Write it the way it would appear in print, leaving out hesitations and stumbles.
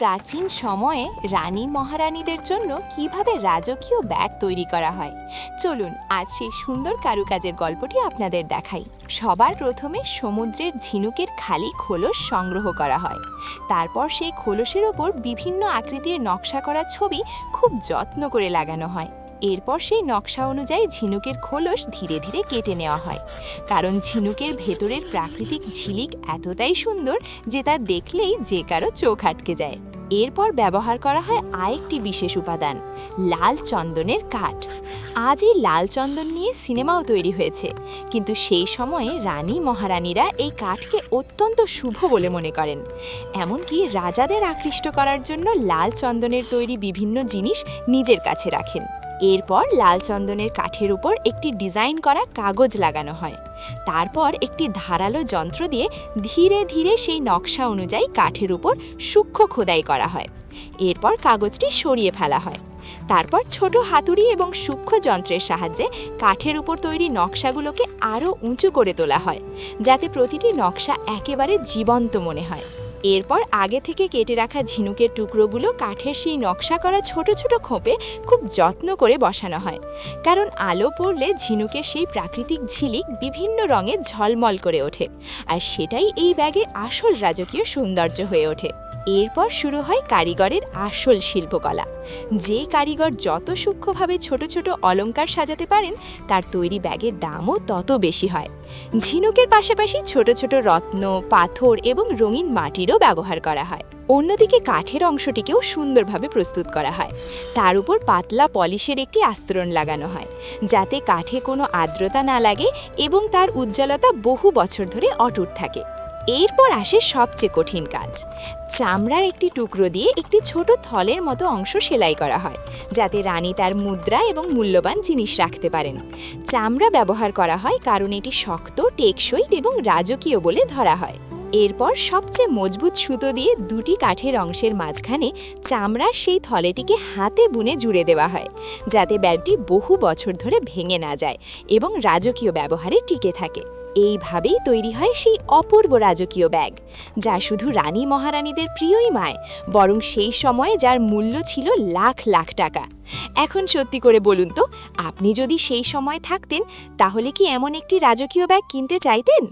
প্রাচীন সময়ে রানী মহারানীদের জন্য কিভাবে রাজকীয় ব্যাগ তৈরি করা হয় চলুন আজ সেই সুন্দর কারুকাজের গল্পটি আপনাদের দেখাই। সবার প্রথমে সমুদ্রের ঝিনুকের খালি খোলস সংগ্রহ করা হয়। তারপর সেই খোলসের ওপর বিভিন্ন আকৃতির নকশা করা ছবি খুব যত্ন করে লাগানো হয়। এরপর সেই নকশা অনুযায়ী ঝিনুকের খোলস ধীরে ধীরে কেটে নেওয়া হয়, কারণ ঝিনুকের ভেতরের প্রাকৃতিক ঝিলিক এতটাই সুন্দর যে তা দেখলেই যে কারো চোখ আটকে যায়। এরপর ব্যবহার করা হয় আরেকটি বিশেষ উপাদান, লাল চন্দনের কাঠ। আজ এই লাল চন্দন নিয়ে সিনেমাও তৈরি হয়েছে, কিন্তু সেই সময়ে রানী মহারানীরা এই কাঠকে অত্যন্ত শুভ বলে মনে করেন। এমনকি রাজাদের আকৃষ্ট করার জন্য লাল চন্দনের তৈরি বিভিন্ন জিনিস নিজের কাছে রাখেন। এরপর লাল চন্দনের কাঠের উপর একটি ডিজাইন করা কাগজ লাগানো হয়। তারপর একটি ধারালো যন্ত্র দিয়ে ধীরে ধীরে সেই নকশা অনুযায়ী কাঠের উপর সূক্ষ্ম খোদাই করা হয়। এরপর কাগজটি সরিয়ে ফেলা হয়। তারপর ছোট হাতুড়ি এবং সূক্ষ্ম যন্ত্রের সাহায্যে কাঠের উপর তৈরি নকশাগুলোকে আরও উঁচু করে তোলা হয়, যাতে প্রতিটি নকশা একেবারে জীবন্ত মনে হয়। এরপর আগে থেকে কেটে রাখা ঝিনুকের টুকরোগুলো কাঠের সেই নকশা করা ছোট ছোট খোপে খুব যত্ন করে বসানো হয়, কারণ আলো পড়লে ঝিনুকের সেই প্রাকৃতিক ঝিলিক বিভিন্ন রঙে ঝলমল করে ওঠে, আর সেটাই এই ব্যাগের আসল রাজকীয় সৌন্দর্য হয়ে ওঠে। এরপর শুরু হয় কারিগরের আসল শিল্পকলা। যে কারিগর যত সূক্ষ্মভাবে ছোট ছোট অলংকার সাজাতে পারেন, তার তৈরি ব্যাগের দামও তত বেশি হয়। ঝিনুকের পাশাপাশি ছোট ছোট রত্ন, পাথর এবং রঙিন মাটিরও ব্যবহার করা হয়। অন্যদিকে কাঠের অংশটিকেও সুন্দরভাবে প্রস্তুত করা হয়। তার উপর পাতলা পলিশের একটি আস্তরণ লাগানো হয়, যাতে কাঠে কোনো আর্দ্রতা না লাগে এবং তার উজ্জ্বলতা বহু বছর ধরে অটুট থাকে। এরপর আসে সবচেয়ে কঠিন কাজ। চামড়ার একটি টুকরো দিয়ে একটি ছোট থলের মতো অংশ সেলাই করা হয়, যাতে রানী তার মুদ্রা এবং মূল্যবান জিনিস রাখতে পারেন। চামড়া ব্যবহার করা হয় কারণ এটি শক্ত, টেকসই এবং রাজকীয় বলে ধরা হয়। এরপর সবচেয়ে মজবুত সুতো দিয়ে দুটি কাঠের অংশের মাঝখানে চামড়ার সেই থলেটিকে হাতে বুনে জুড়ে দেওয়া হয়, যাতে ব্যাগটি বহু বছর ধরে ভেঙে না যায় এবং রাজকীয় ব্যবহারে টিকে থাকে। এইভাবেই তৈরি হয় সেই অপূর্ব রাজকীয় ব্যাগ, যা শুধু রানী মহারানীদের প্রিয়ই নয়, বরং সেই সময়ে যার মূল্য ছিল লাখ লাখ টাকা। এখন সত্যি করে বলুন তো, আপনি যদি সেই সময় থাকতেন, তাহলে কি এমন একটি রাজকীয় ব্যাগ কিনতে চাইতেন?